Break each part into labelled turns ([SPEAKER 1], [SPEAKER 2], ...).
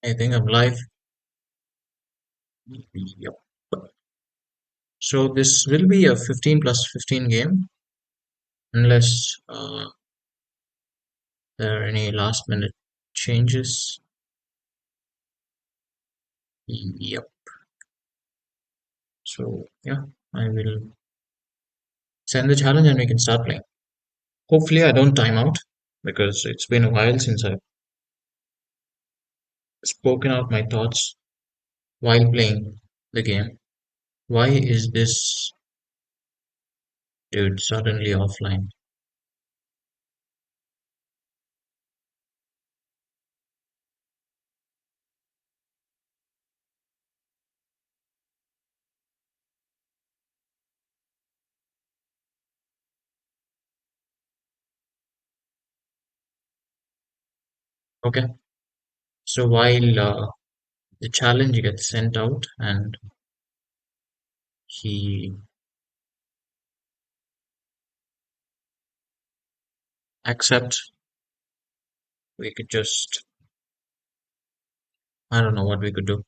[SPEAKER 1] I think I'm live. Yep. So this will be a 15 plus 15 game, unless there are any last minute changes. Yep. So yeah, I will send the challenge and we can start playing. Hopefully, I don't time out because it's been a while since I've spoken out my thoughts while playing the game. Why is this dude suddenly offline? Okay. So while the challenge gets sent out and he accepts, we could just, I don't know what we could do.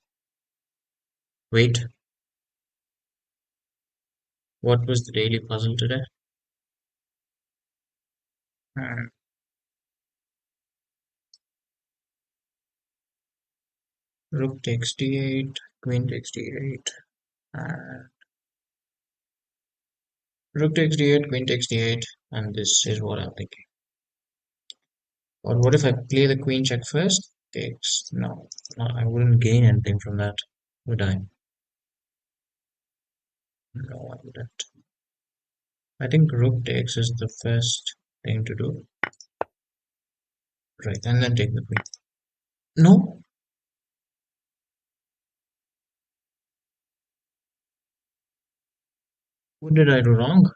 [SPEAKER 1] Wait, what was the daily puzzle today? Uh, Rook takes d8, queen takes d8, and rook takes d8, queen takes d8, and this is what I'm thinking. Or what if I play the queen check first? Takes, no, I wouldn't gain anything from that, would I? No, I wouldn't. I think rook takes is the first thing to do. Right, and then take the queen. No, what did I do wrong?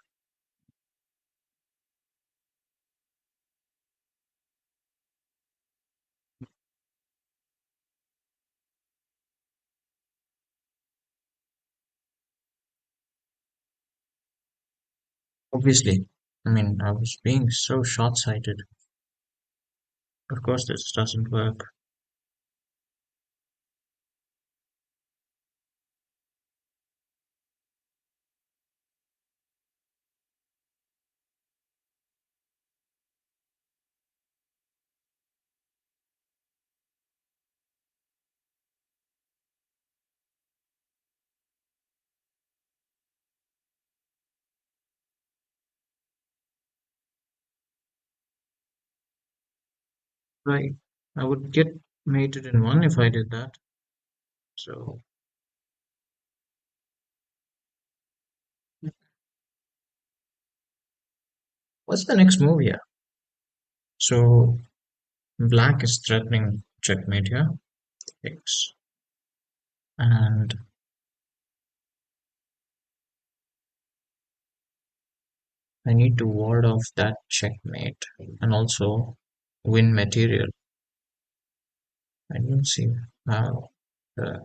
[SPEAKER 1] Obviously, I mean, I was being so short-sighted. Of course, this doesn't work. Right, I would get mated in one if I did that. So, what's the next move here? So, black is threatening checkmate here. X. And I need to ward off that checkmate and also win material. I don't see how. Uh,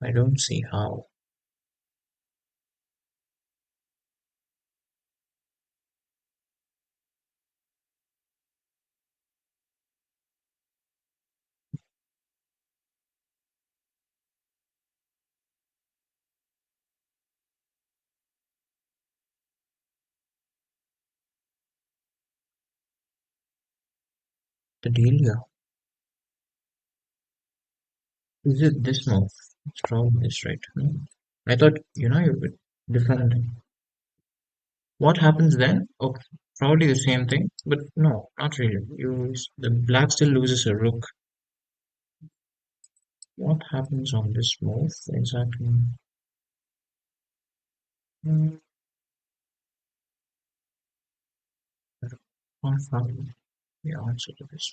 [SPEAKER 1] I don't see how. The deal. Is it this move? It's probably this, right? I thought, you would defend. What happens then? Oh, probably the same thing, but no, not really. The black still loses a rook. What happens on this move exactly? Hmm, I can't find the answer to this.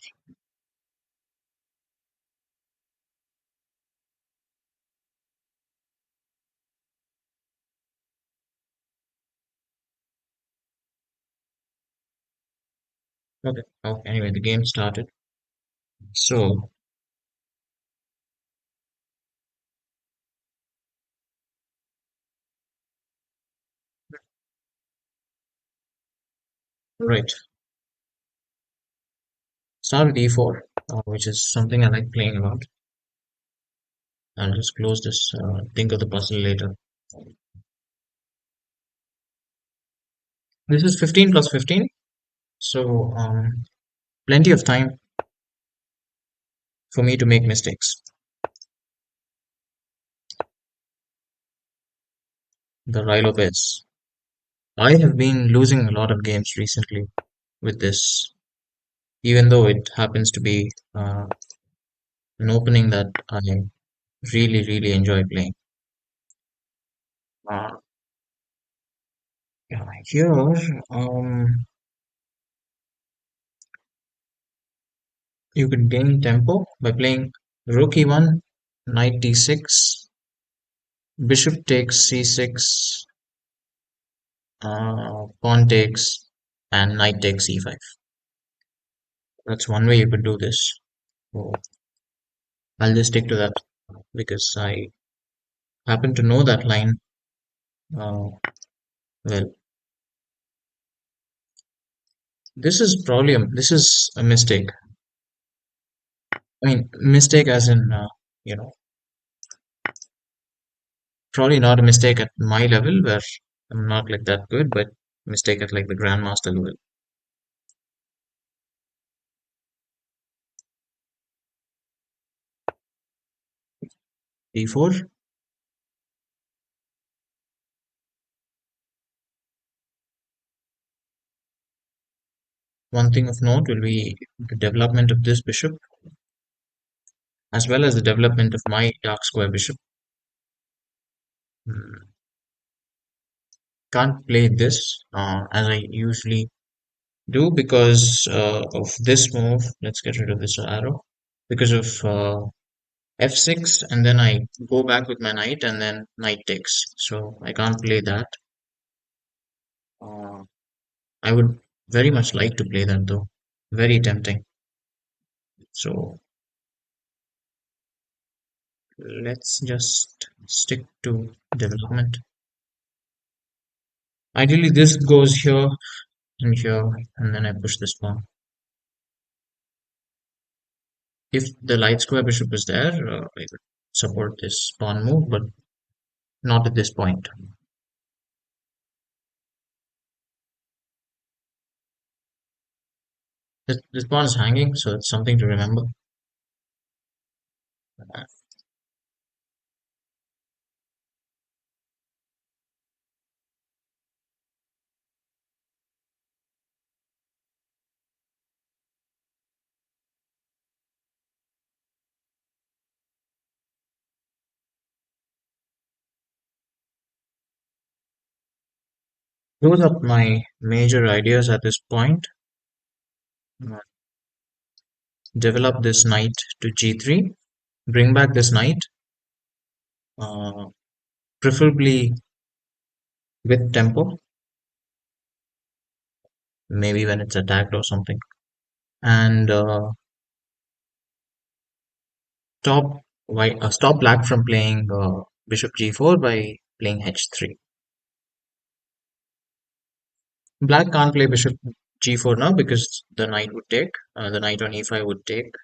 [SPEAKER 1] Okay. Oh, anyway, the game started. So, right. Start with e4. which is something I like playing a lot. I'll just close this, think of the puzzle later. This is 15 plus 15, so plenty of time for me to make mistakes. The lopez. I have been losing a lot of games recently with this, even though it happens to be an opening that I really, really enjoy playing. Uh, yeah, here, you could gain tempo by playing rook e1, knight d6, bishop takes c6, pawn takes, and knight takes e5. That's one way you could do this. So I'll just stick to that because I happen to know that line well. This is a mistake. I mean, mistake as in you know, probably not a mistake at my level where I'm not like that good, but mistake at like the grandmaster level. D4. One thing of note will be the development of this bishop, as well as the development of my dark square bishop. Hmm, can't play this as I usually do because of this move. Let's get rid of this arrow. Because of f6, and then I go back with my knight, and then knight takes. So I can't play that. Uh, I would very much like to play that though. Very tempting. So let's just stick to development. Ideally, this goes here and here, and then I push this pawn. If the light square bishop is there, I would support this pawn move, but not at this point. This pawn is hanging, so it's something to remember. Those are my major ideas at this point. Uh, Develop this knight to g3, bring back this knight, uh, preferably with tempo, maybe when it's attacked or something, and stop black from playing bishop g4 by playing h3. Black can't play bishop g4 now because the knight would take, the knight on e5 would take,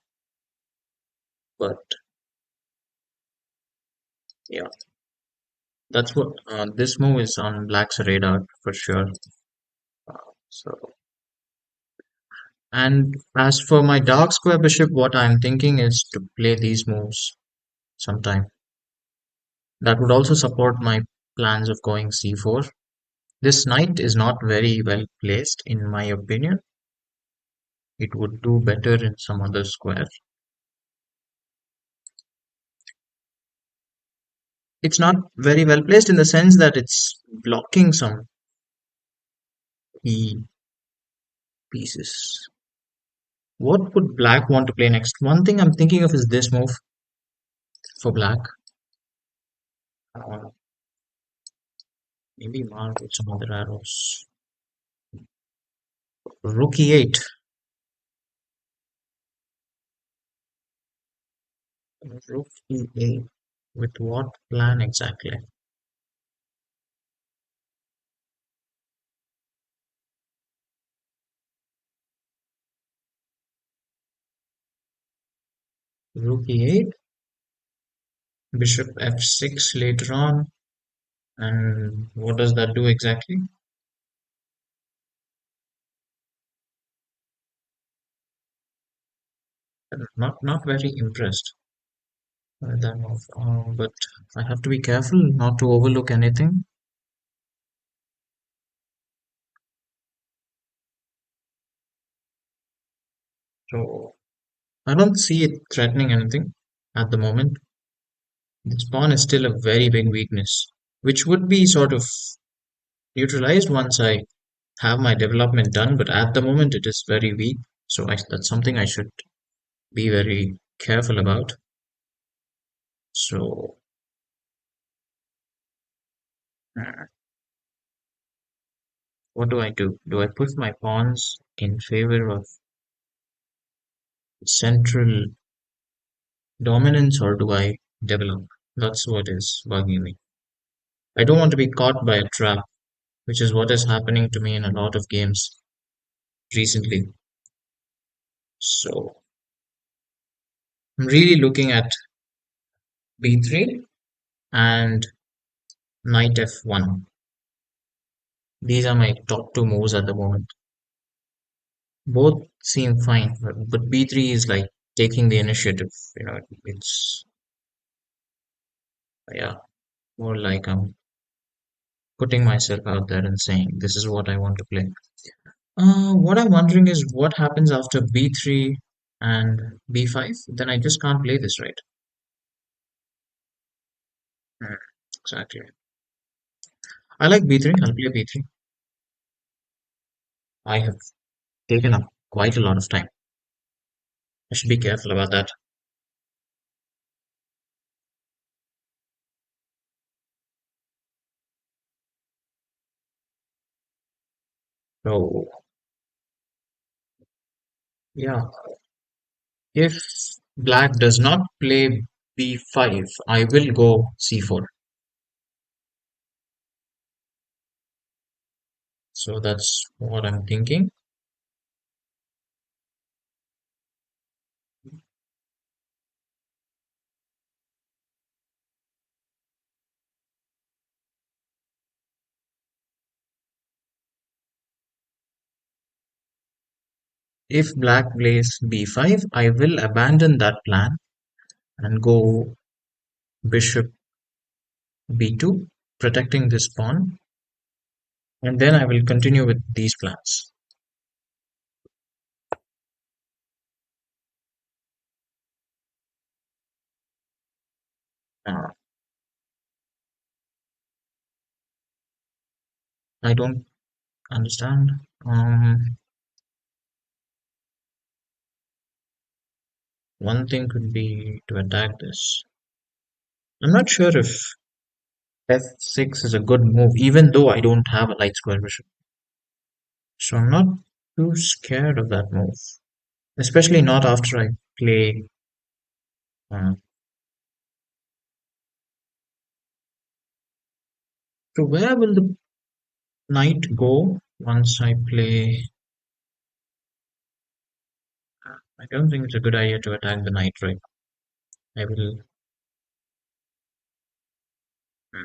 [SPEAKER 1] but yeah, that's what this move is on black's radar for sure. So, and as for my dark square bishop, what I'm thinking is to play these moves sometime. That would also support my plans of going c4. This knight is not very well placed, in my opinion. It would do better in some other square. It's not very well placed in the sense that it's blocking some key pieces. What would black want to play next? One thing I'm thinking of is this move for black. Uh, Maybe mark with some other arrows. Rook e8. Rook e8. With what plan exactly? Rook e8, bishop f6 later on. And what does that do exactly? Not very impressed with that move. But I have to be careful not to overlook anything. So I don't see it threatening anything at the moment. This pawn is still a very big weakness, which would be sort of neutralized once I have my development done. But at the moment, it is very weak. So that's something I should be very careful about. So uh, what do I do? Do I put my pawns in favor of central dominance or do I develop? That's what is bugging me. I don't want to be caught by a trap, which is what is happening to me in a lot of games recently. So I'm really looking at b3 and knight f1. These are my top two moves at the moment. Both seem fine, but b3 is like taking the initiative. It's yeah, more like I'm putting myself out there and saying this is what I want to play. What I'm wondering is what happens after b3 and b5. Then I just can't play this, right? Hmm, exactly. I like b3. I'll play b3. I have taken up quite a lot of time. I should be careful about that. So yeah, if black does not play b5, I will go c4. So that's what I'm thinking. If black plays b5, I will abandon that plan and go bishop b2, protecting this pawn, and then I will continue with these plans. Uh, I don't understand. One thing could be to attack this. I'm not sure if f6 is a good move, even though I don't have a light square bishop. So I'm not too scared of that move, especially not after I play. Uh, so where will the knight go once I play? I don't think it's a good idea to attack the knight, right? I will. Hmm,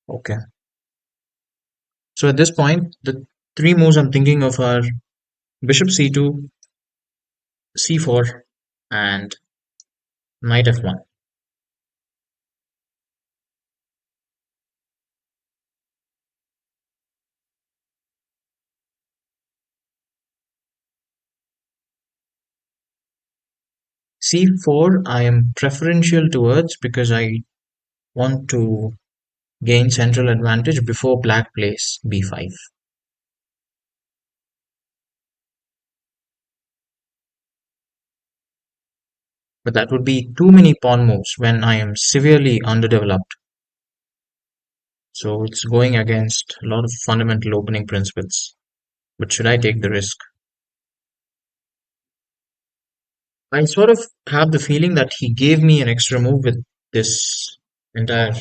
[SPEAKER 1] okay. So at this point, the three moves I'm thinking of are bishop c2, c4, and knight f1. c4 I am preferential towards because I want to gain central advantage before black plays b5. But that would be too many pawn moves when I am severely underdeveloped. So it's going against a lot of fundamental opening principles. But should I take the risk? I sort of have the feeling that he gave me an extra move with this entire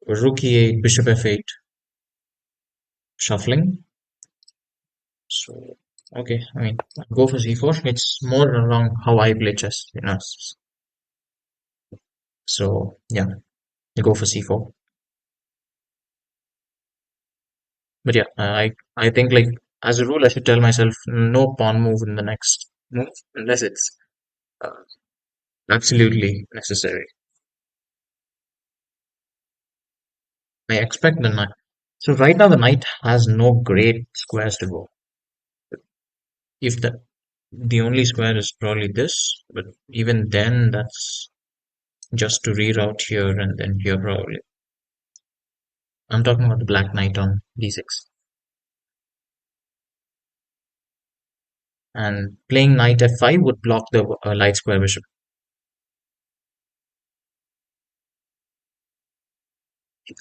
[SPEAKER 1] rook e8, bishop f8 shuffling. So Okay, I mean, go for c4. It's more along how I play chess, you know. So yeah, go for c4. But yeah, I think like as a rule, I should tell myself no pawn move in the next move unless it's uh, absolutely necessary. I expect the knight. So right now the knight has no great squares to go. If the only square is probably this, but even then that's just to reroute here and then here probably. I'm talking about the black knight on d6. And playing knight f5 would block the light square bishop.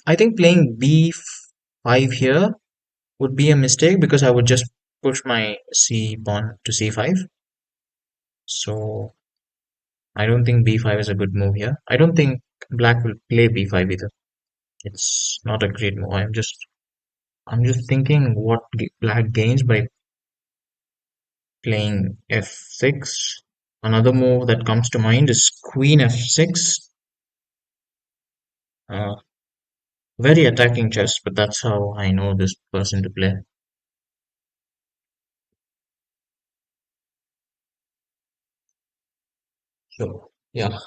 [SPEAKER 1] I think playing b5 here would be a mistake because I would just push my c pawn to c5. So I don't think b5 is a good move here. I don't think black will play b5 either. It's not a great move. I'm just thinking what black gains by playing f6. Another move that comes to mind is queen f6. Uh, Very attacking chess, but that's how I know this person to play. So yeah,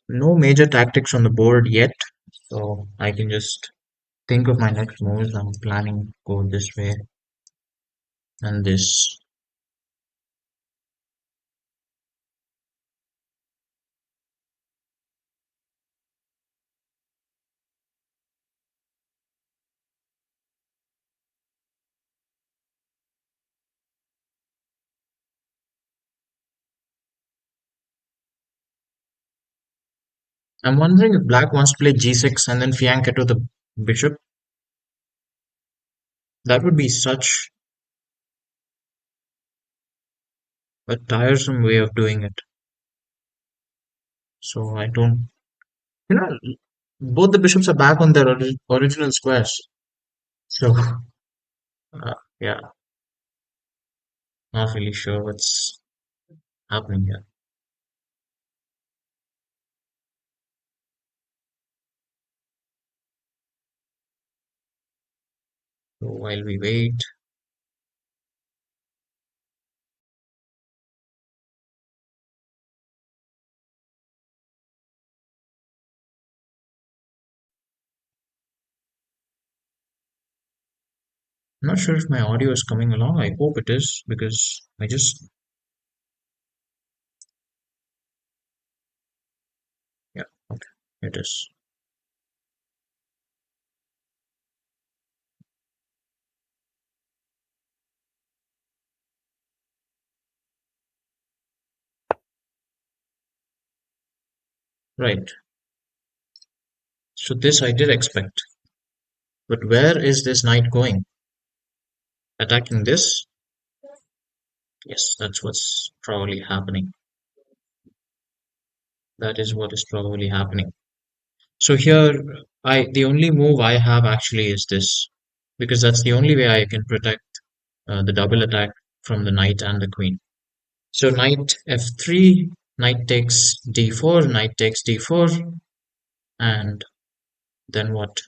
[SPEAKER 1] no major tactics on the board yet. So I can just think of my next moves. I'm planning to go this way and this. I'm wondering if black wants to play g6 and then fianchetto to the bishop. That would be such a tiresome way of doing it. So I don't, you know, both the bishops are back on their original squares. So yeah, not really sure what's happening here. So while we wait, I'm not sure if my audio is coming along. I hope it is because I just, yeah, okay, it is. Right. So this I did expect. But where is this knight going? Attacking this? Yes, that's what's probably happening. That is what is probably happening. So here, the only move I have actually is this, because that's the only way I can protect the double attack from the knight and the queen. So knight f3, knight takes d4, knight takes d4, and then what?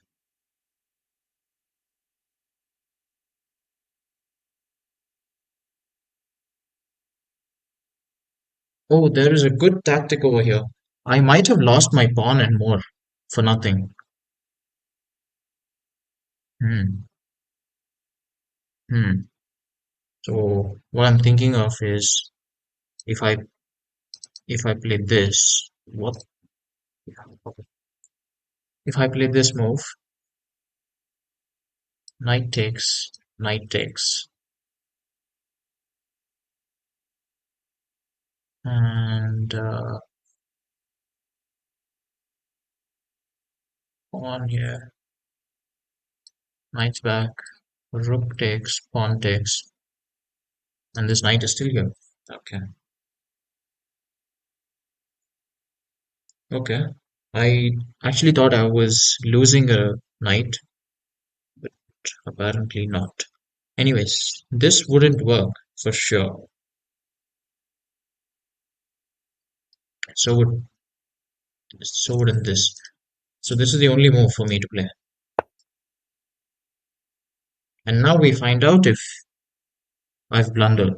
[SPEAKER 1] Oh, there is a good tactic over here. I might have lost my pawn and more for nothing. Hmm. Hmm. So what I'm thinking of is if I if I play this, what if I play this move, knight takes, and pawn here, knight's back, rook takes, pawn takes, and this knight is still here. Okay, okay. I actually thought I was losing a knight, Apparently not. Anyways, this wouldn't work for sure. So would so wouldn't this. So this is the only move for me to play. And now we find out if I've blundered.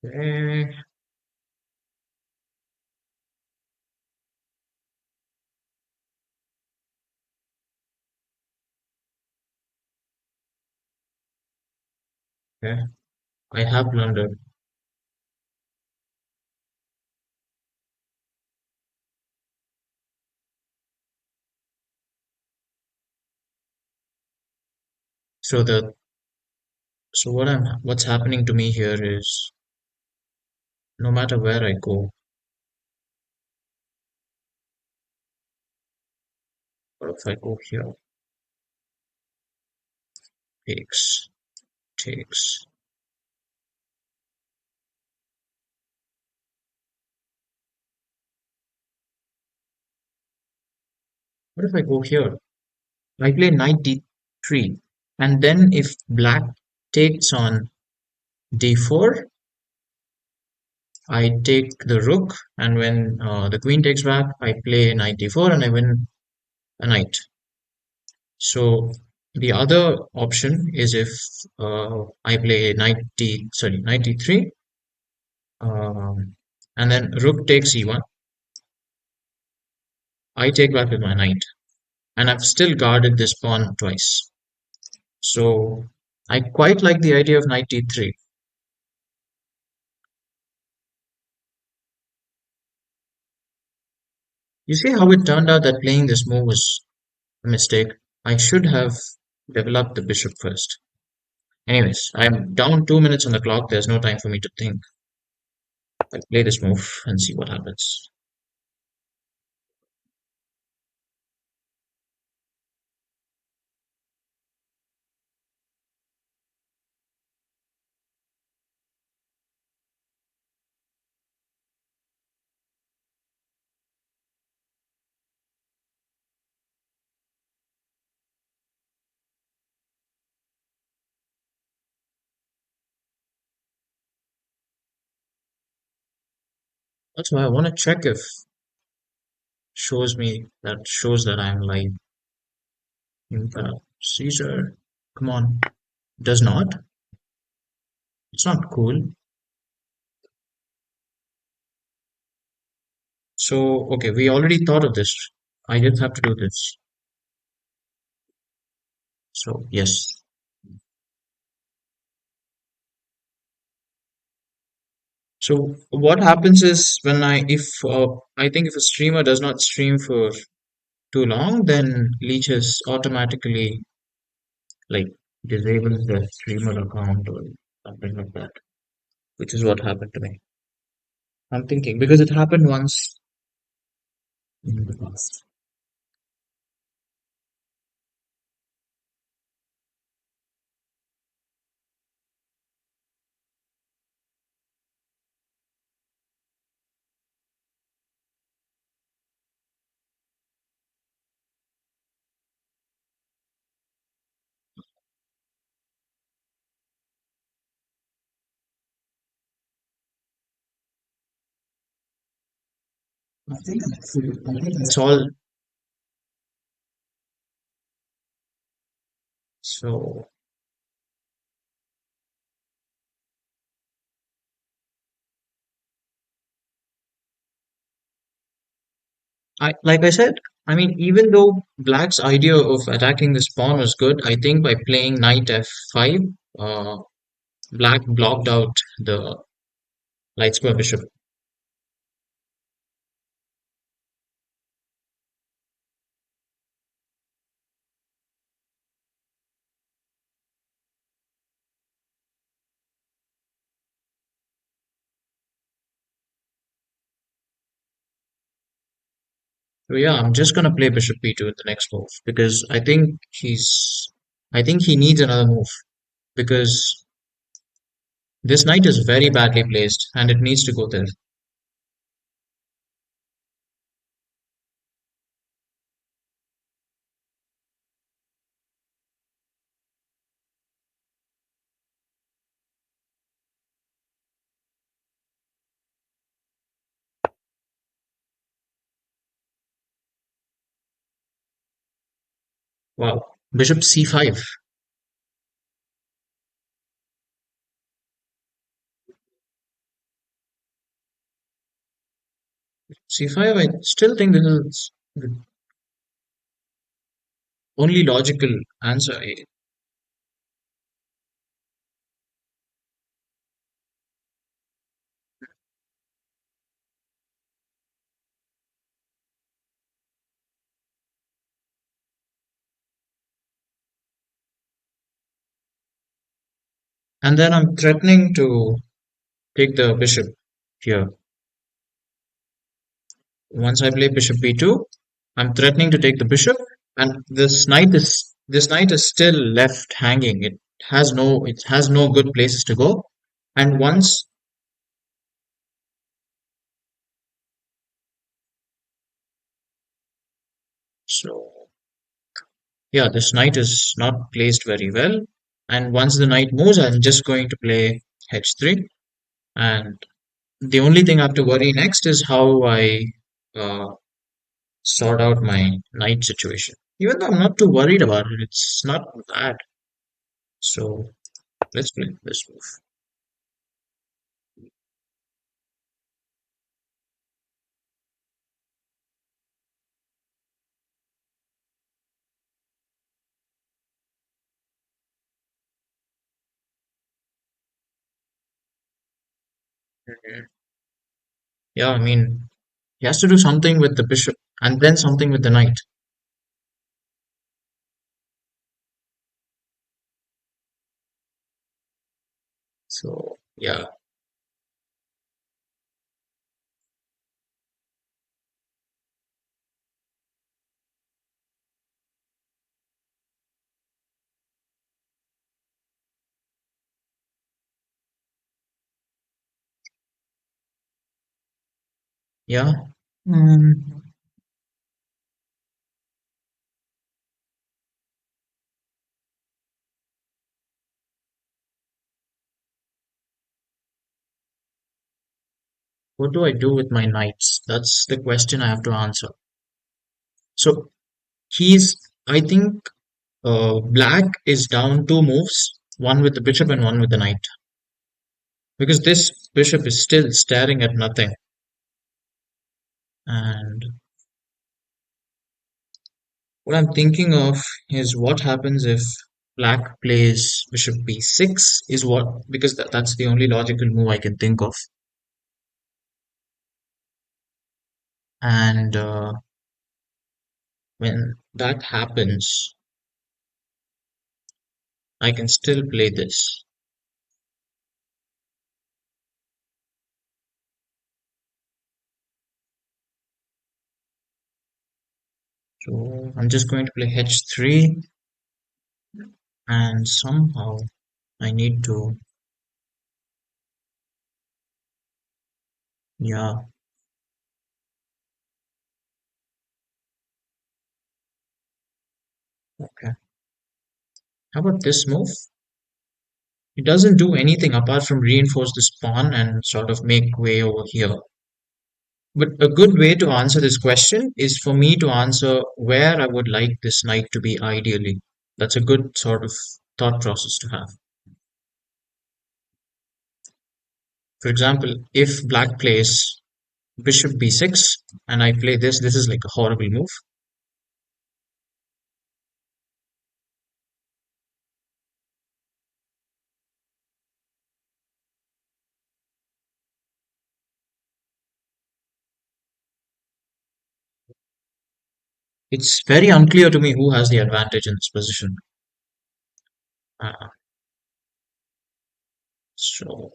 [SPEAKER 1] Okay, okay. I have blundered. So the so what's happening to me here is no matter where I go, or if I go here, takes, takes. What if I go here? I play knight d3, and then if black takes on d4, I take the rook, and when the queen takes back, I play knight d4 and I win a knight. So the other option is if I play knight d3, and then rook takes e1, I take back with my knight, and I've still guarded this pawn twice. So I quite like the idea of knight d3. You see how it turned out that playing this move was a mistake? I should have developed the bishop first. Anyways, I'm down 2 minutes on the clock. There's no time for me to think. I'll play this move and see what happens. That's why I want to check if shows that I'm live. Caesar, come on, does not. It's not cool. So okay, we already thought of this. I just have to do this. So yes. So what happens is when I think if a streamer does not stream for too long, then Lichess automatically like disables the streamer account or something like that, which is what happened to me. I'm thinking because it happened once in the past. I think it's all so. Like I said, I mean, even though Black's idea of attacking this pawn was good, I think by playing knight f5, uh, Black blocked out the light square bishop. So yeah, I'm just gonna play bishop b2 in the next move because I think he needs another move because this knight is very badly placed and it needs to go there. Wow. Bishop c5. C5, I still think this is the only logical answer. And then I'm threatening to take the bishop here. Once I play bishop b2, I'm threatening to take the bishop, and this knight is still left hanging. It has no good places to go. And once so yeah, this knight is not placed very well. And once the knight moves, I'm just going to play h3. And the only thing I have to worry next is how I uh, sort out my knight situation. Even though I'm not too worried about it, it's not bad. So let's play this move. Mhm. Yeah, I mean, he has to do something with the bishop and then something with the knight. So yeah, yeah. Um, what do I do with my knights? That's the question I have to answer. So he's, I think, black is down two moves, one with the bishop and one with the knight, because this bishop is still staring at nothing. And what I'm thinking of is what happens if black plays bishop b6 is what, because that's the only logical move I can think of. And when that happens, I can still play this. So I'm just going to play h3 and somehow I need to, yeah, okay. How about this move? It doesn't do anything apart from reinforce this pawn and sort of make way over here. But a good way to answer this question is for me to answer where I would like this knight to be ideally. That's a good sort of thought process to have. For example, if black plays bishop b6 and I play this is like a horrible move. It's very unclear to me who has the advantage in this position. Uh, so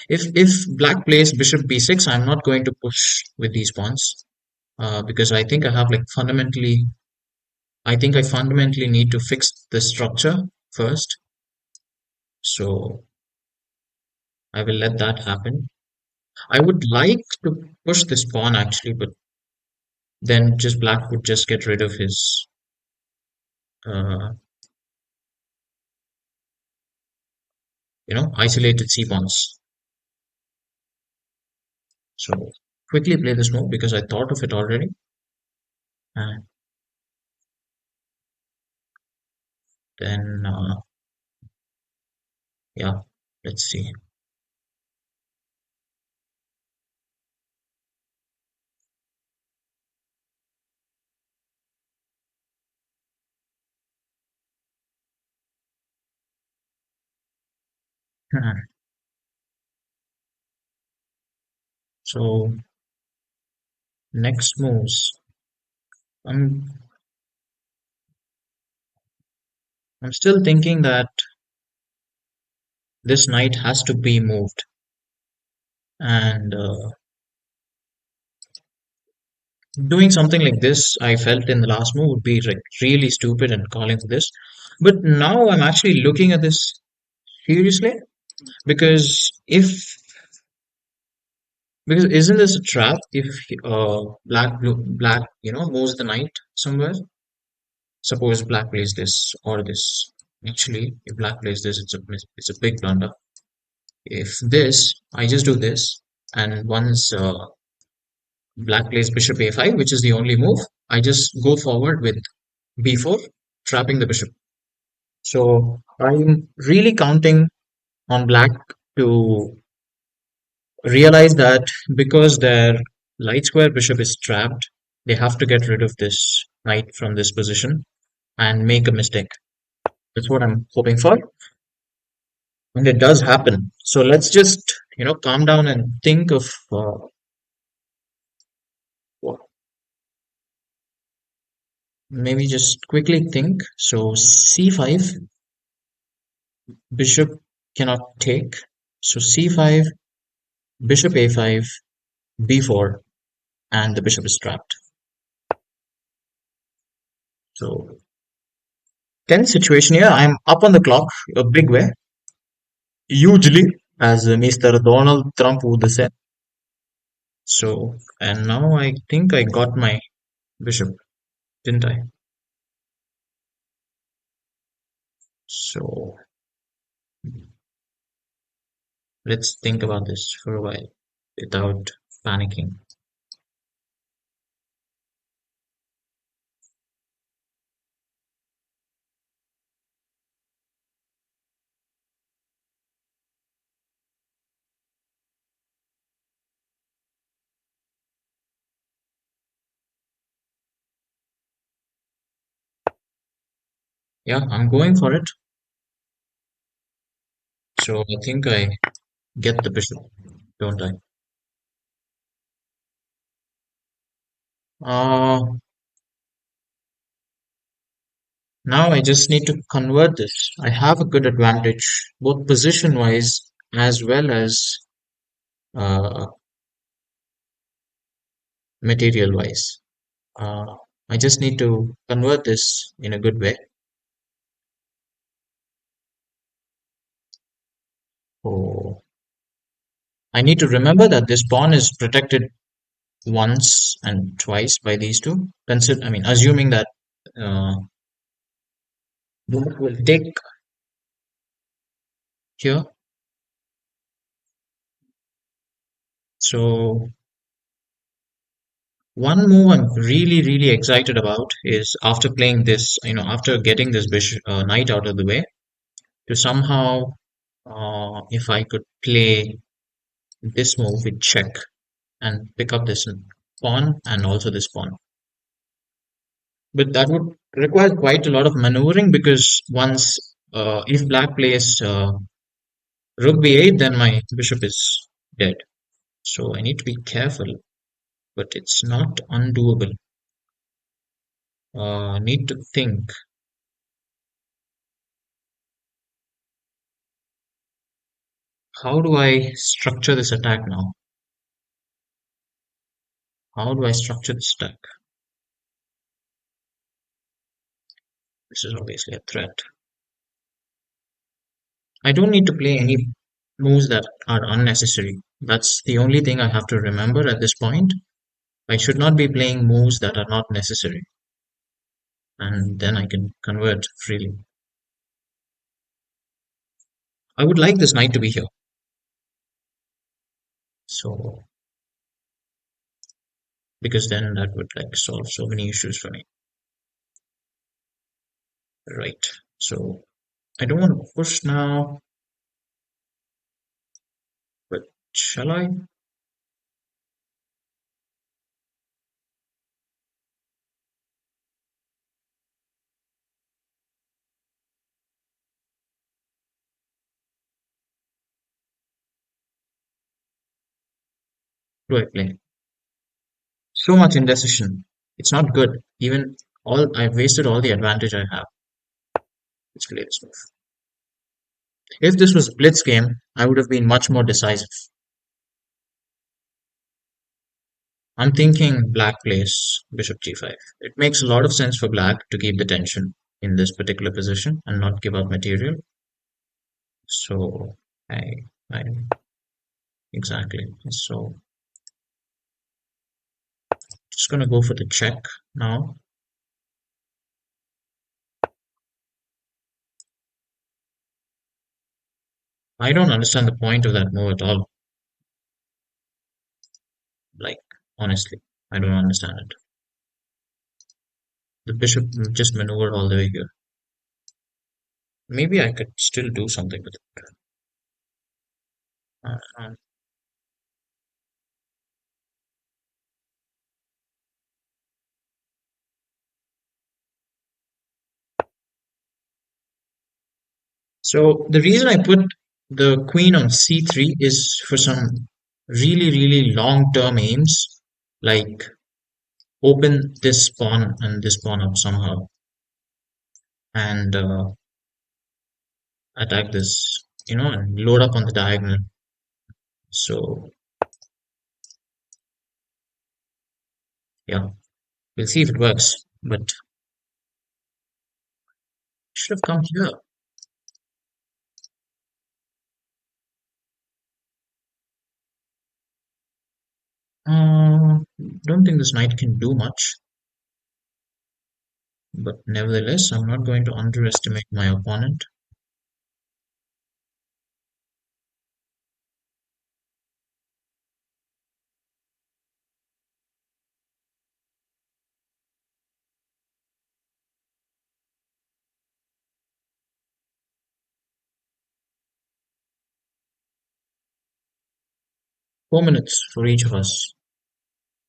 [SPEAKER 1] if black plays bishop b6, I'm not going to push with these pawns. because I think I fundamentally need to fix the structure first. So I will let that happen. I would like to push this pawn actually, but then just black would just get rid of his, uh, isolated c pawns. So quickly play this move because I thought of it already. And then, yeah, let's see. So next moves. I'm I'm still thinking that this knight has to be moved, and doing something like this, I felt in the last move would be like really stupid and calling for this. But now I'm actually looking at this seriously because if because isn't this a trap if black moves the knight somewhere? Suppose black plays this or this. Actually, if black plays this, it's a big blunder. If this, I just do this, and once black plays bishop a5, which is the only move, I just go forward with b4, trapping the bishop. So I'm really counting on black to realize that because their light square bishop is trapped, they have to get rid of this knight from this position and make a mistake. That's what I'm hoping for. And it does happen. So let's just, calm down and think of maybe just quickly think. So c5, bishop cannot take. So c5, bishop a5, b4, and the bishop is trapped. So tense situation here. I'm up on the clock a big way, hugely, as Mr. Donald Trump would say. So, and now I think I got my bishop, didn't I? So let's think about this for a while without panicking. Yeah, I'm going for it. So I think I get the bishop, don't I? Now I just need to convert this. I have a good advantage, both position wise as well as uh, material wise. Uh, I just need to convert this in a good way. So I need to remember that this pawn is protected once and twice by these two. Consider, I mean, assuming that uh, black will take here. So one move I'm really, really excited about is after playing this, after getting this bishop, knight out of the way, to somehow, if I could play this move with check and pick up this pawn and also this pawn. But that would require quite a lot of maneuvering because once, if black plays rook b8, then my bishop is dead. So I need to be careful, but it's not undoable. Need to think. How do I structure this attack now? How do I structure this deck? This is obviously a threat. I don't need to play any moves that are unnecessary. That's the only thing I have to remember at this point. I should not be playing moves that are not necessary, and then I can convert freely. I would like this knight to be here, so because then that would like solve so many issues for me. Right. So I don't want to push now, but shall I? Do I play? So much indecision. It's not good. Even all I've wasted all the advantage I have. Let's play this move. If this was Blitz game, I would have been much more decisive. I'm thinking black plays bishop g5. It makes a lot of sense for black to keep the tension in this particular position and not give up material. So I exactly. So just gonna go for the check now. I don't understand the point of that move at all. Like honestly, I don't understand it. The bishop just maneuvered all the way here. Maybe I could still do something with it. Uh, uh, so the reason I put the queen on c3 is for some really long-term aims, like open this pawn and this pawn up somehow, and attack this, and load up on the diagonal. So yeah, we'll see if it works. But should have come here. Uh, don't think this knight can do much, but nevertheless, I'm not going to underestimate my opponent. 4 minutes for each of us.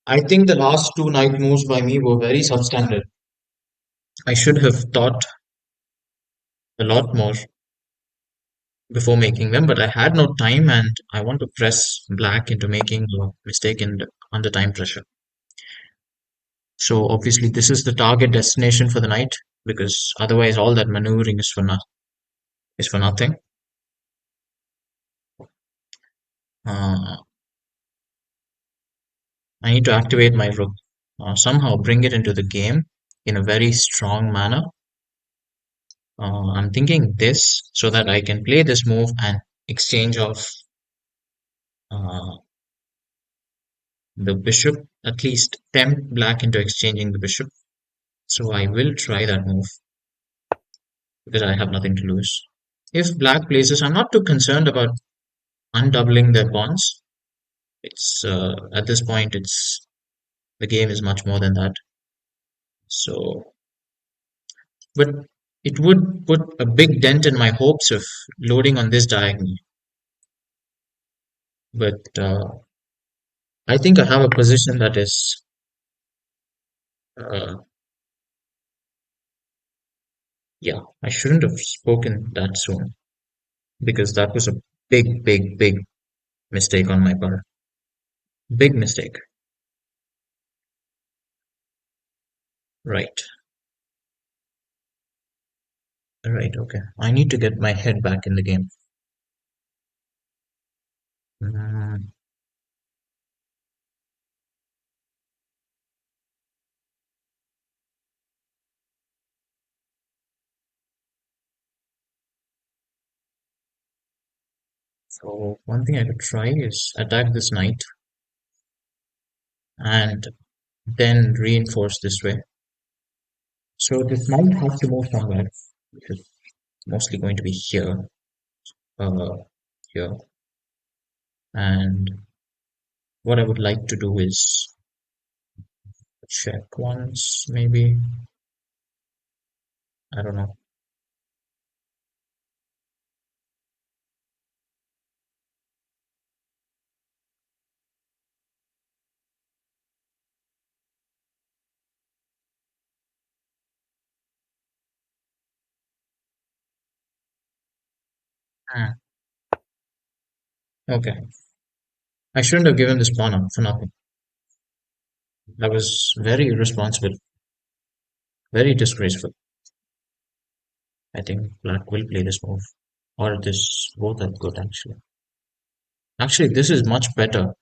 [SPEAKER 1] I think the last two knight moves by me were very substandard. I should have thought a lot more before making them, but I had no time and I want to press black into making a mistake under time pressure. So obviously this is the target destination for the knight because otherwise all that maneuvering is for nothing. Uh, I need to activate my rook, somehow bring it into the game in a very strong manner. I'm thinking this so that I can play this move and exchange of uh, the bishop, at least tempt black into exchanging the bishop. So I will try that move because I have nothing to lose. If black plays this, I'm not too concerned about undoubling their pawns. It's at this point, it's the game is much more than that. So, but it would put a big dent in my hopes of loading on this diagonal. But I think I have a position that is, uh, yeah, I shouldn't have spoken that soon because that was a big mistake on my part. Big mistake. Right. Right. Okay. I need to get my head back in the game. Mm, So one thing I could try is attack this knight and then reinforce this way. So this knight has to move somewhere, which is mostly going to be here, uh, here. And what I would like to do is check once, maybe. I don't know. Hmm. Okay. I shouldn't have given this pawn up for nothing. That was very irresponsible, very disgraceful. I think black will play this move. Or this, both are good actually. Actually, this is much better.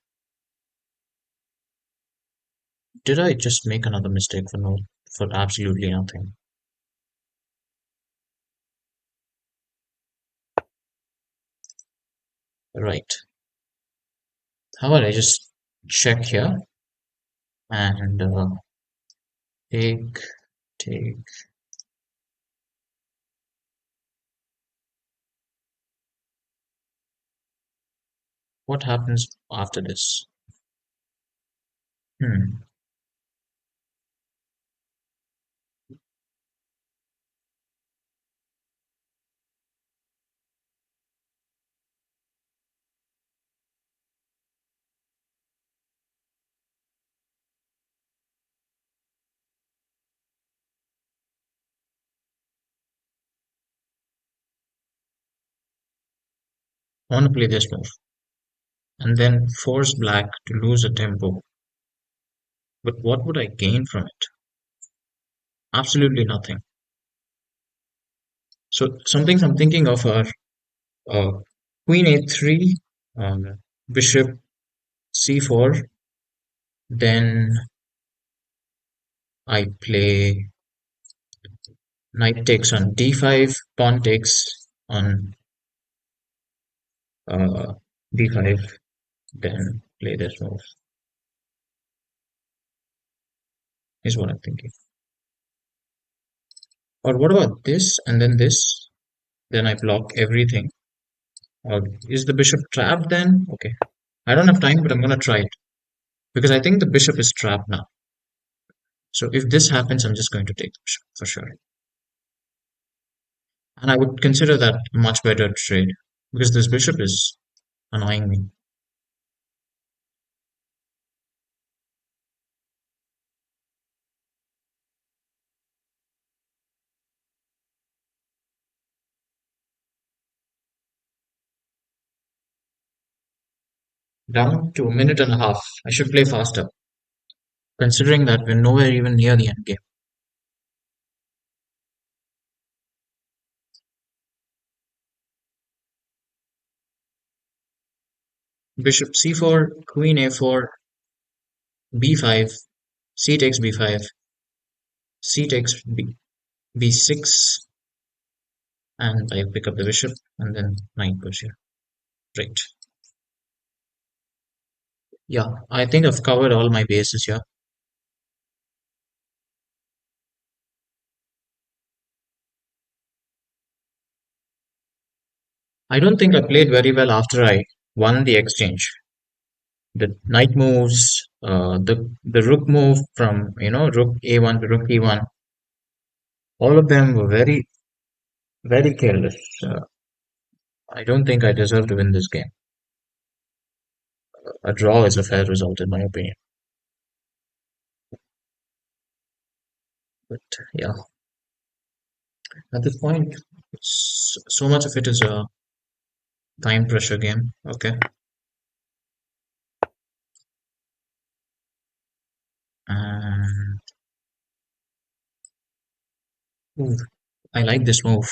[SPEAKER 1] Did I just make another mistake for no, for absolutely nothing? Right. How about I just check here and take, take. What happens after this? Hmm. I want to play this move and then force black to lose a tempo. But what would I gain from it? Absolutely nothing. So some things I'm thinking of are uh, Queen A3, Bishop C4, then I play knight takes on D5, pawn takes on D5, then play this move, is what I'm thinking. Or what about this and then this? Then I block everything. Or is the bishop trapped then? Okay. I don't have time, but I'm gonna try it. Because I think the bishop is trapped now. So if this happens, I'm just going to take the bishop for sure. And I would consider that a much better trade. Because this bishop is annoying me. Down to a minute and a half. I should play faster. Considering that we're nowhere even near the end game. Bishop c4, queen a4, b5, c takes b5, c takes b6, and I pick up the bishop, and then knight goes here. Right. Yeah, I think I've covered all my bases here. I don't think I played very well after I won the exchange. The knight moves, the rook move from rook a1 to rook e1. All of them were very very careless. I don't think I deserve to win this game. A draw is a fair result in my opinion. But yeah, at this point, so much of it is a time pressure game. Okay, and ooh, I like this move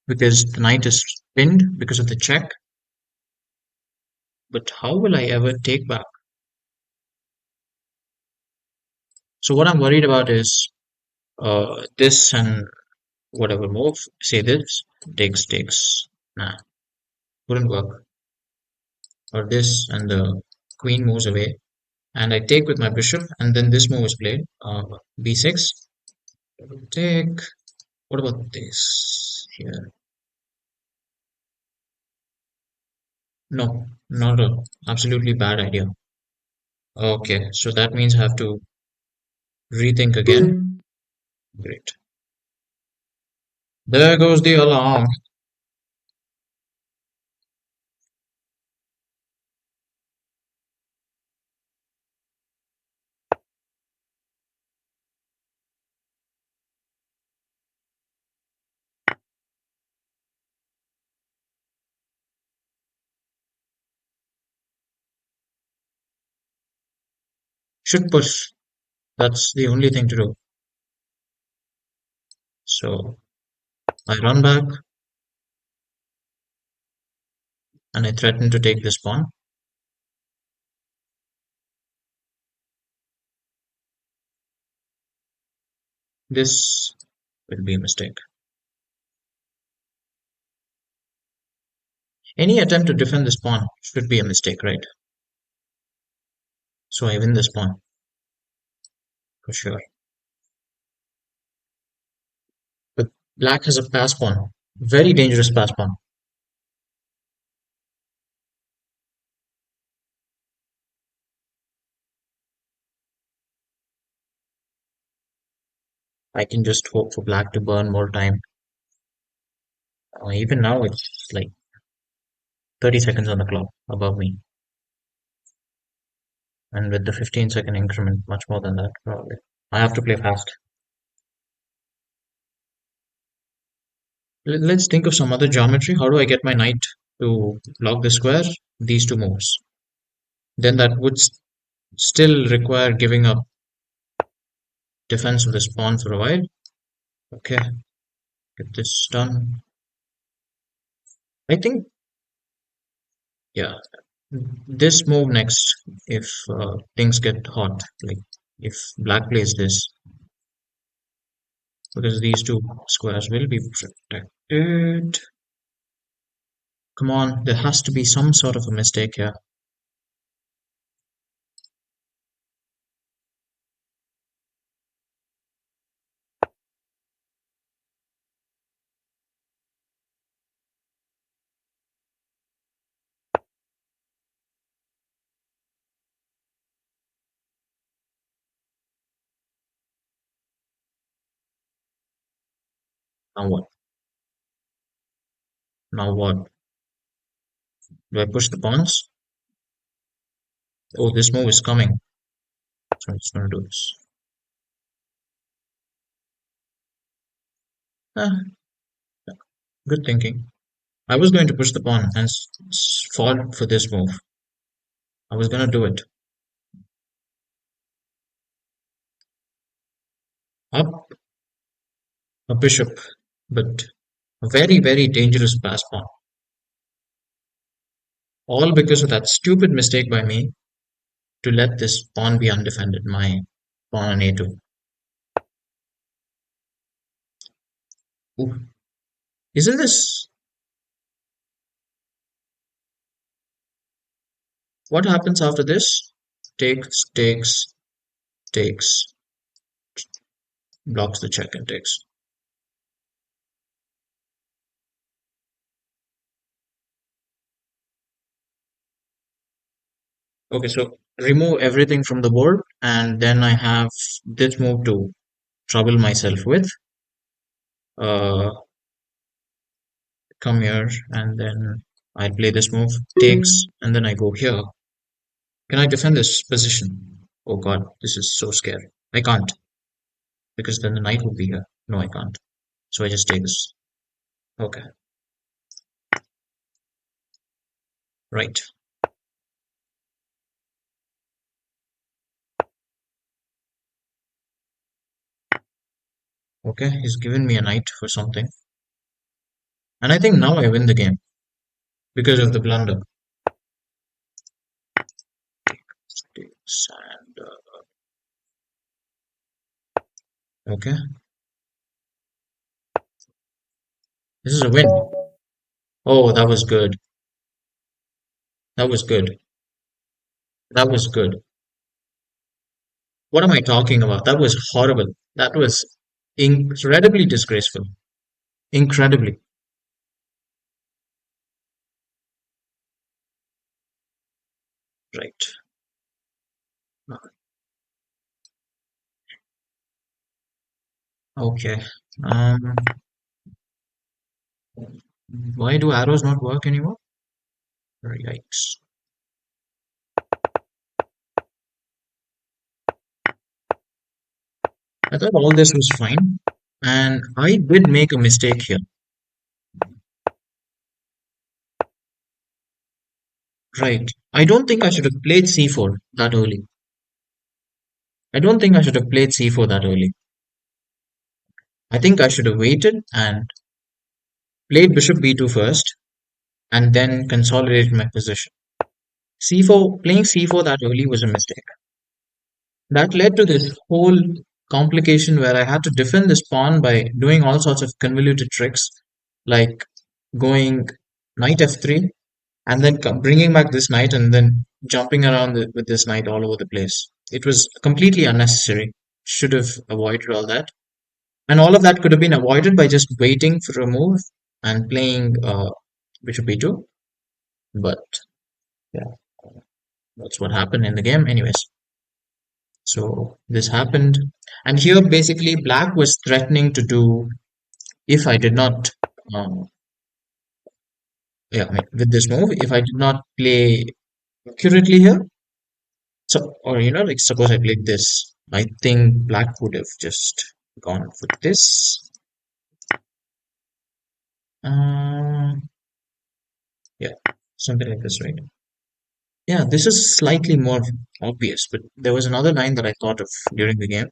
[SPEAKER 1] because the knight is pinned because of the check. But how will I ever take back? So what I'm worried about is this and whatever move. Say this takes. Nah, wouldn't work. or this, and the queen moves away. And I take with my bishop, and then this move is played. B6. Take. What about this here? No, not a absolutely bad idea. Okay, so that means I have to rethink again. Great. There goes the alarm. Should push. That's the only thing to do. So I run back and I threaten to take this pawn. This will be a mistake. Any attempt to defend this pawn should be a mistake, right? So I win this pawn for sure. But black has a pass pawn. Very dangerous pass pawn. I can just hope for black to burn more time. Even now, it's like 30 seconds on the clock above me. And with the 15-second increment, much more than that, probably. I have to play fast. Let's think of some other geometry. How do I get my knight to block the square? These two moves. Then that would still require giving up defense of this pawn for a while. Okay, get this done. I think, yeah, this move next, if things get hot, like if black plays this, because these two squares will be protected. Come on, there has to be some sort of a mistake here. Now what? Now what? Do I push the pawns? Oh, this move is coming, so I'm just gonna do this. Ah, good thinking. I was going to push the pawn and fall for this move. I was gonna do it. Up a bishop, but a very, very dangerous pass pawn. All because of that stupid mistake by me to let this pawn be undefended, my pawn on a2. Ooh. Isn't this what happens after this? Takes, takes, takes, blocks the check and takes. Okay, so remove everything from the board, and then I have this move to trouble myself with. Uh, Come here, and then I play this move, takes, and then I go here. Can I defend this position? Oh god, this is so scary. I can't, because then the knight would be here. No, I can't. So I just take this. Okay, right. Okay, he's given me a knight for something. And I think now I win the game because of the blunder. Takes and okay, this is a win. Oh, that was good. That was good. That was good. What am I talking about? That was horrible. That was incredibly disgraceful. Incredibly. Right. Okay. Um, why do arrows not work anymore? Yikes. I thought all this was fine. And I did make a mistake here. Right. I don't think I should have played c4 that early. I don't think I should have played c4 that early. I think I should have waited and played bishop b2 first and then consolidated my position. C4, playing c4 that early was a mistake. That led to this whole complication where I had to defend this pawn by doing all sorts of convoluted tricks, like going knight f3 and then bringing back this knight and then jumping around with this knight all over the place. It was completely unnecessary. Should have avoided all that. And all of that could have been avoided by just waiting for a move and playing bishop e2. But yeah, that's what happened in the game, anyways. So this happened, and here basically black was threatening to do if I did not, um, yeah, I mean, with this move, if I did not play accurately here. So, or like suppose I played this, I think black would have just gone for this. Yeah, something like this, right? Yeah, this is slightly more obvious, but there was another line that I thought of during the game.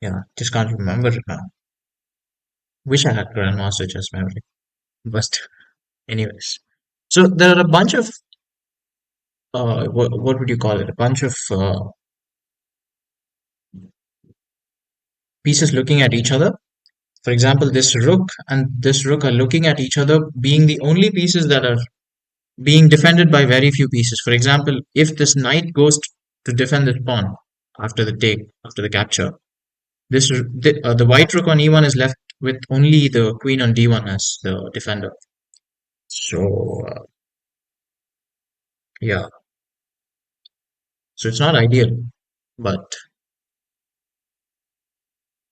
[SPEAKER 1] Yeah, just can't remember it now. Wish I had Grandmaster chess memory, but anyways. So there are a bunch of what would you call it? A bunch of pieces looking at each other. For example, this rook and this rook are looking at each other, being the only pieces that are being defended by very few pieces. For example, if this knight goes to defend this pawn after the take, after the capture, the white rook on e1 is left with only the queen on d1 as the defender. So yeah, so it's not ideal, but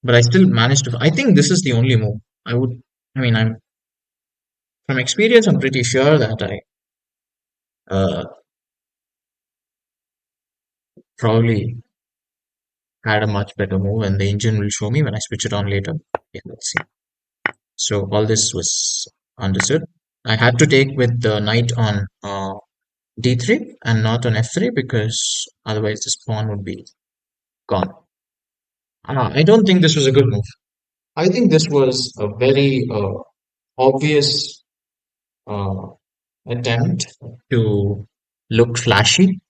[SPEAKER 1] I still managed to. I think this is the only move I would. I mean, I'm from experience. I'm pretty sure that I uh, probably had a much better move, and the engine will show me when I switch it on later. Yeah, let's see. So all this was understood. I had to take with the knight on d3 and not on f3 because otherwise this pawn would be gone. I don't think this was a good move. I think this was a very obvious uh, attempt to look flashy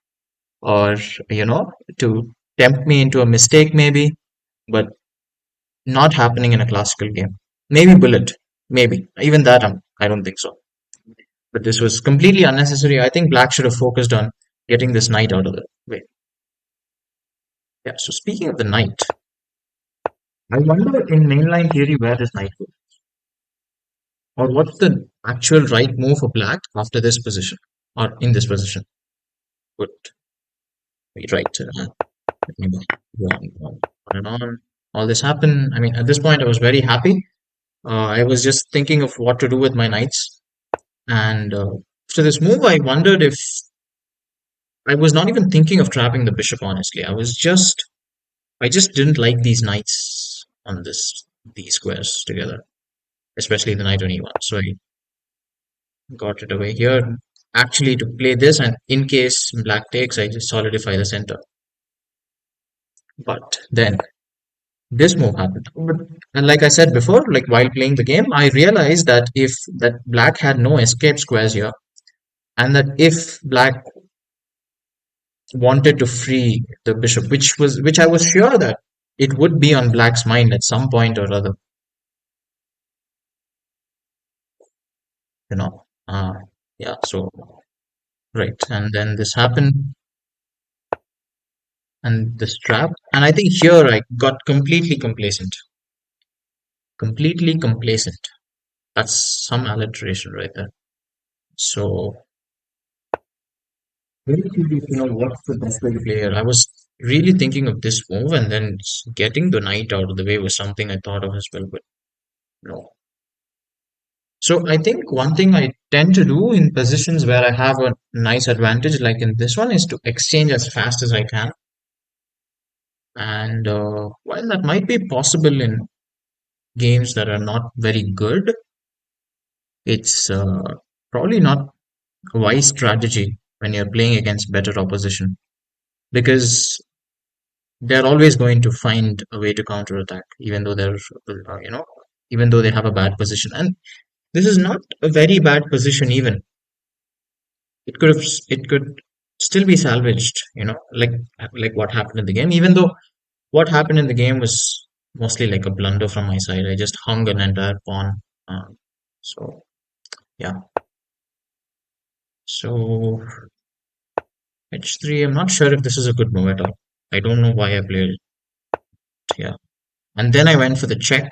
[SPEAKER 1] or, you know, to tempt me into a mistake maybe, but not happening in a classical game. Maybe bullet, maybe. Even that, I don't think so. But this was completely unnecessary. I think black should have focused on getting this knight out of the way. Yeah, so speaking of the knight, I wonder in mainline theory where this knight goes. Or what's the actual right move for black after this position or in this position? Would be right. Let me go on and on. All this happened. I mean, at this point, I was very happy. I was just thinking of what to do with my knights. And after this move, I wondered if I was not even thinking of trapping the bishop, honestly. I just didn't like these knights on these squares together, especially the knight on e1. So I got it away here. Actually, to play this, and in case black takes, I just solidify the center. But then this move happened. And like I said before, like while playing the game, I realized that if that black had no escape squares here, and that if black wanted to free the bishop, which I was sure that it would be on black's mind at some point or other. you know. Yeah, so right, and then this happened, and this trap, and I think here I got completely complacent. That's some alliteration right there. So very curious to know what's the best way to play here. I was really thinking of this move, and then getting the knight out of the way was something I thought of as well, but no. So I think one thing I tend to do in positions where I have a nice advantage, like in this one, is to exchange as fast as I can. And while that might be possible in games that are not very good, it's probably not a wise strategy when you're playing against better opposition because they're always going to find a way to counterattack, even though even though they have a bad position. And this is not a very bad position, even it could still be salvaged, like what happened in the game. Even though what happened in the game was mostly like a blunder from my side. I just hung an entire pawn. So yeah. So h3. I'm not sure if this is a good move at all. I don't know why I played it. Yeah. And then I went for the check.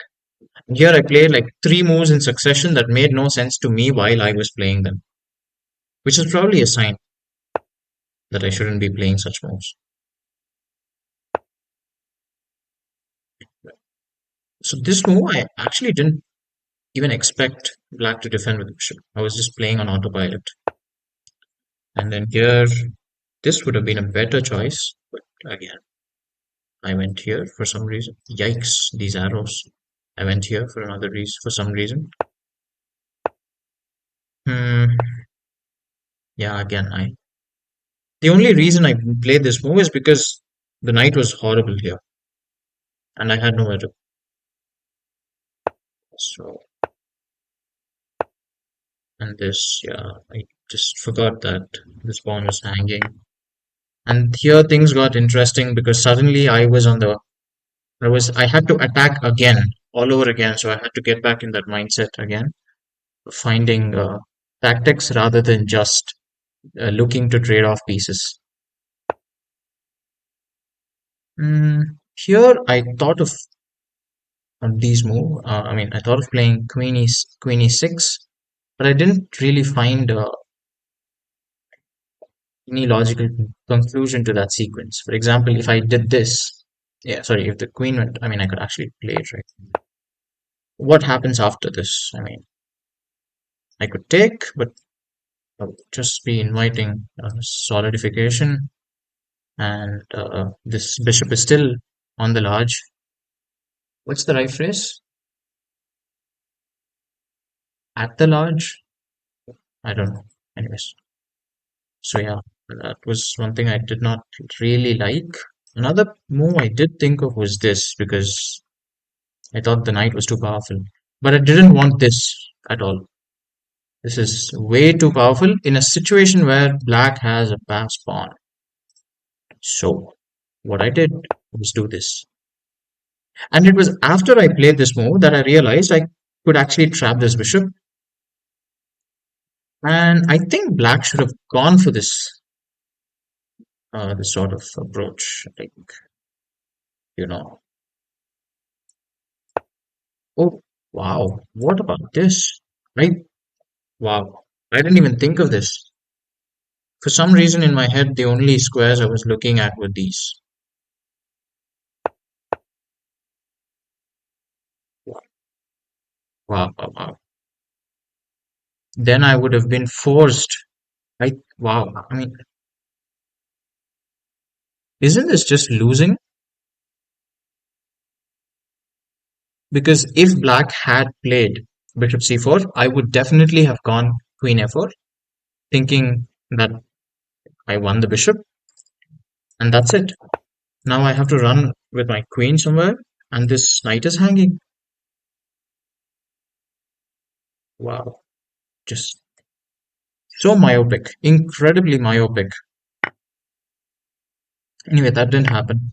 [SPEAKER 1] Here I played like three moves in succession that made no sense to me while I was playing them, which is probably a sign that I shouldn't be playing such moves. So this move, I actually didn't even expect black to defend with the bishop. I was just playing on autopilot. And then here, this would have been a better choice. But again, I went here for some reason. Yikes, these arrows. I went here for another reason, for some reason. Hmm. Yeah, again, the only reason I played this move is because the knight was horrible here, and I had nowhere to. So, and this, yeah, I just forgot that this pawn was hanging. And here things got interesting because suddenly I had to attack again, all over again. So I had to get back in that mindset again, finding tactics rather than just looking to trade off pieces. Here I thought of these move. I mean, I thought of playing queen e6, but I didn't really find any logical conclusion to that sequence. For example, if I did this, yeah, sorry, if the queen went, I mean, I could actually play it right. What happens after this? I mean, I could take, but I would just be inviting solidification, and this bishop is still on the large. What's the right phrase? At the large? I don't know. Anyways, so yeah, that was one thing I did not really like. Another move I did think of was this because I thought the knight was too powerful, but I didn't want this at all. This is way too powerful in a situation where black has a passed pawn. So what I did was do this. And it was after I played this move that I realized I could actually trap this bishop. And I think black should have gone for this sort of approach. Like, you know, oh, wow, what about this? Right? Wow, I didn't even think of this. For some reason in my head, the only squares I was looking at were these. Wow, wow, wow. Then I would have been forced. Wow. I mean, isn't this just losing? Because if black had played bishop c4, I would definitely have gone queen f4, thinking that I won the bishop, and that's it. Now I have to run with my queen somewhere, and this knight is hanging. Wow. Just so myopic, incredibly myopic. Anyway, that didn't happen,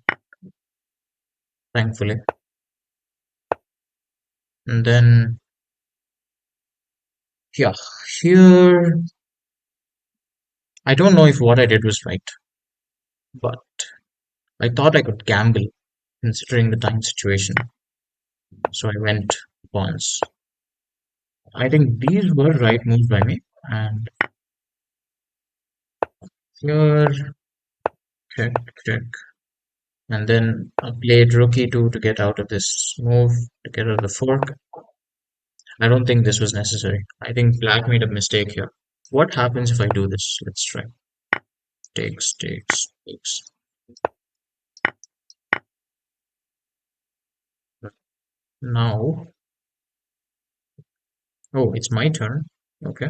[SPEAKER 1] thankfully. And then Yeah, here I don't know if what I did was right, but I thought I could gamble considering the time situation. So I went once. I think these were right moves by me. And here, check, check. And then I played rook e2 to get out of this move, to get out of the fork. I don't think this was necessary. I think black made a mistake here. What happens if I do this? Let's try. Takes, takes, takes. Now, oh, it's my turn. Okay.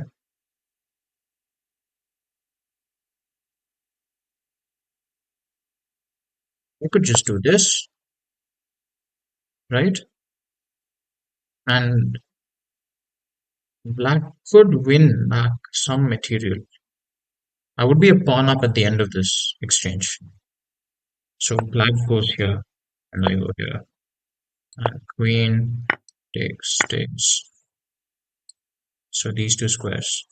[SPEAKER 1] I could just do this, right? And black could win back some material. I would be a pawn up at the end of this exchange. So black goes here, and I go here. And queen takes, takes. So these two squares.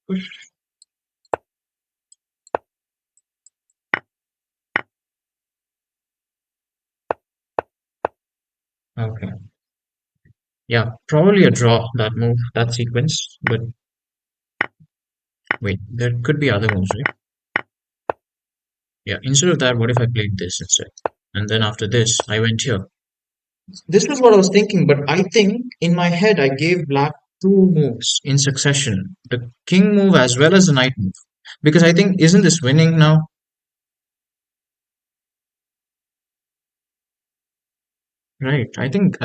[SPEAKER 1] Push. Okay. Yeah, probably a draw, that move, that sequence. But wait, there could be other moves, right? Yeah, instead of that, what if I played this instead? And then after this, I went here. This was what I was thinking, but I think in my head I gave black two moves in succession, the king move as well as the knight move. Because I think, isn't this winning now? Right. I think,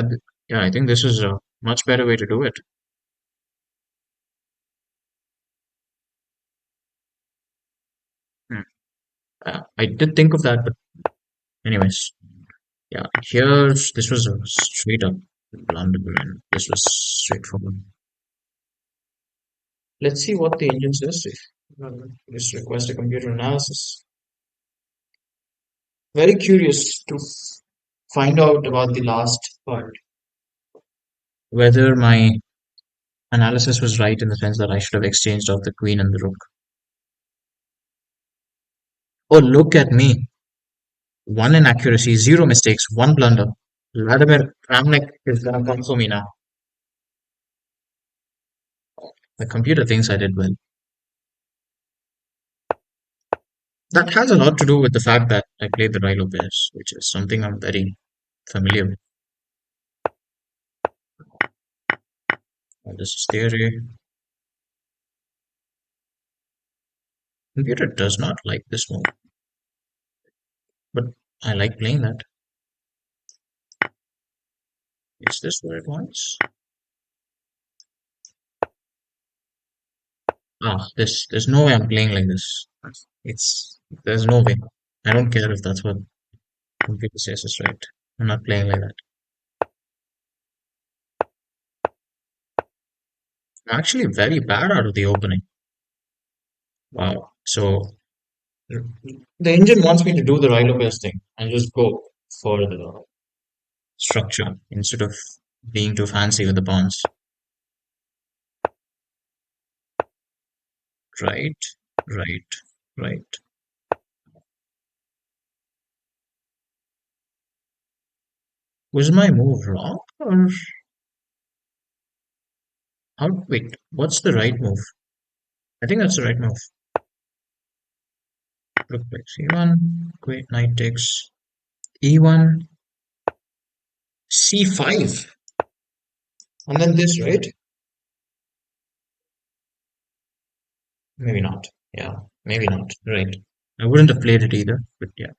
[SPEAKER 1] yeah, I think this is a much better way to do it. Hmm. I did think of that, but anyways, yeah, here's this was a straight up blunder, and this was straightforward. Let's see what the engine says. Just request a computer analysis. Very curious to find out about the last part. Whether my analysis was right in the sense that I should have exchanged off the queen and the rook. Oh, look at me. One inaccuracy, zero mistakes, one blunder. Vladimir Kramnik is gonna come for me now. The computer thinks I did well. That has a lot to do with the fact that I played the right lopez, which is something I'm very familiar with. And this is theory. Computer does not like this move, but I like playing that. Is this what it wants? Ah, there's no way I'm playing like this. There's no way. I don't care if that's what computer says is right. I'm not playing like that. I'm actually very bad out of the opening. Wow. So the engine wants me to do the right lopez thing and just go for the structure instead of being too fancy with the pawns. Right, right, right. Was my move wrong? Or how? Wait, what's the right move? I think that's the right move. Rook takes e1, queen knight takes e1, c5, and then this, right? Maybe not. Yeah, maybe not. Right. I wouldn't have played it either, but yeah.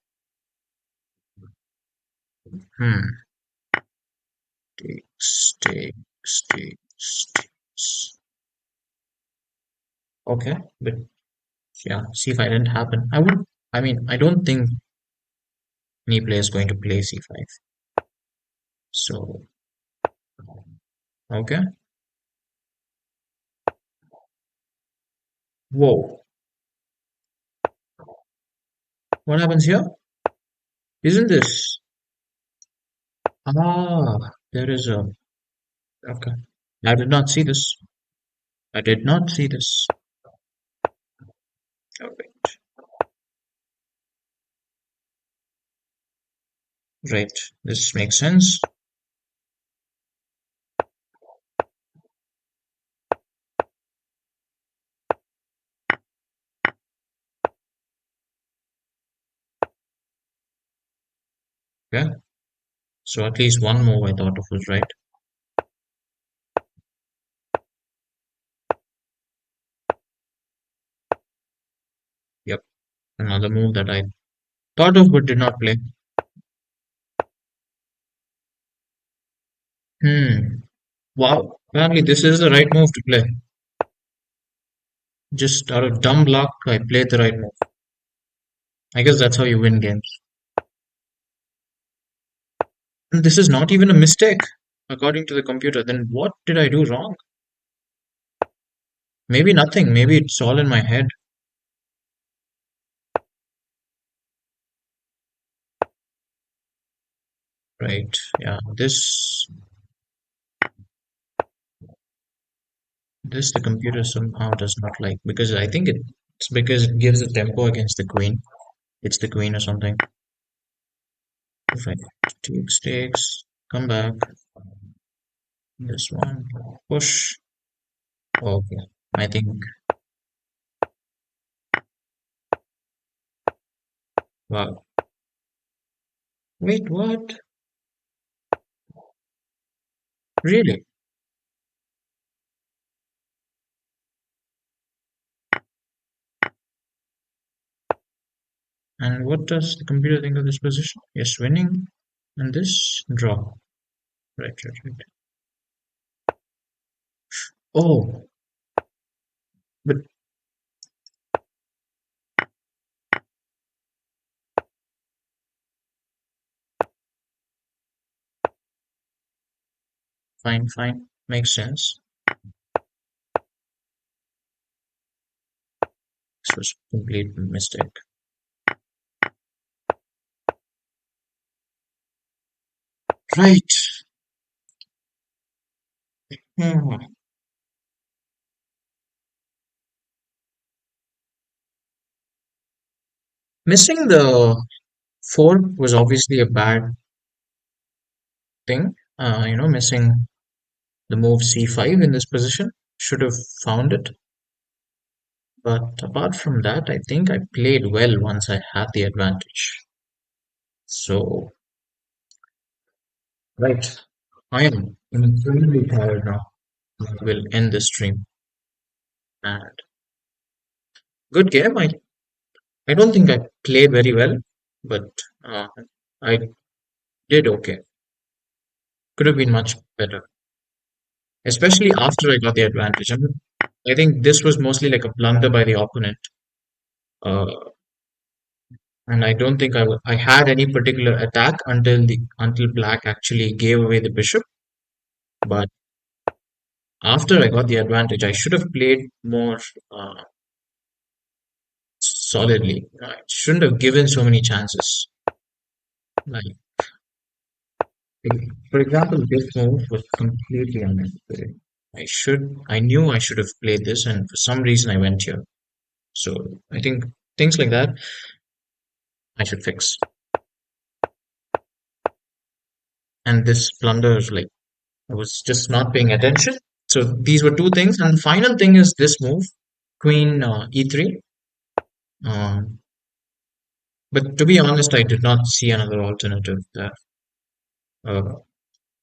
[SPEAKER 1] Hmm. Takes. Okay, but yeah, c5 didn't happen. I mean, I don't think any player is going to play c5. So, okay. Whoa. What happens here? Isn't this? Ah, there is a. Okay. I did not see this. I did not see this. Oh, wait. Right. This makes sense. Yeah. So at least one move I thought of was right. Yep. Another move that I thought of but did not play. Hmm. Wow. Apparently this is the right move to play. Just out of dumb luck, I played the right move. I guess that's how you win games. And this is not even a mistake, according to the computer. Then what did I do wrong? Maybe nothing. Maybe it's all in my head. Right. Yeah. This the computer somehow does not like because I think it's because it gives a tempo against the queen. It's the queen or something. If I take stakes, come back. This one, push. Okay. I think. Wow. Wait, what? Really? And what does the computer think of this position? Yes, winning. And this draw. Right, right, right. Oh, but fine, fine. Makes sense. This was a complete mistake. Right. Hmm. Missing the four was obviously a bad thing. Missing the move c5 in this position should have found it. But apart from that, I think I played well once I had the advantage. So, right. I am incredibly tired now. I will end the stream. And good game. I don't think I played very well, but uh, I did okay. Could have been much better, especially after I got the advantage. I think this was mostly like a blunder by the opponent. Uh, and I don't think I had any particular attack until black actually gave away the bishop. But after I got the advantage, I should have played more solidly. I shouldn't have given so many chances. Like, for example, this move was completely unnecessary. I knew I should have played this, and for some reason I went here. So I think things like that I should fix. And this blunder, like I was just not paying attention. So these were two things, and the final thing is this move, Queen e3. Um, but to be honest, I did not see another alternative there. Uh,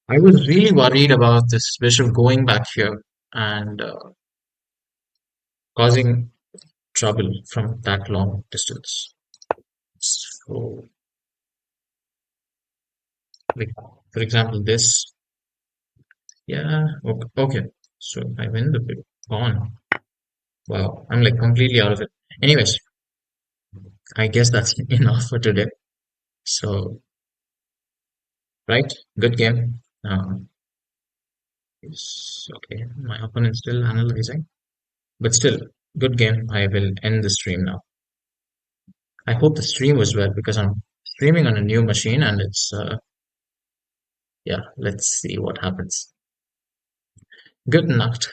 [SPEAKER 1] I was really worried about this bishop going back here and causing trouble from that long distance. So, like, for example, this, yeah, okay, okay. So I win the pawn. Wow, I'm like completely out of it. Anyways, I guess that's enough for today. So, right, good game. Okay. My opponent's still analyzing, but still, good game. I will end the stream now. I hope the stream was well because I'm streaming on a new machine and it's yeah. Let's see what happens. Good night.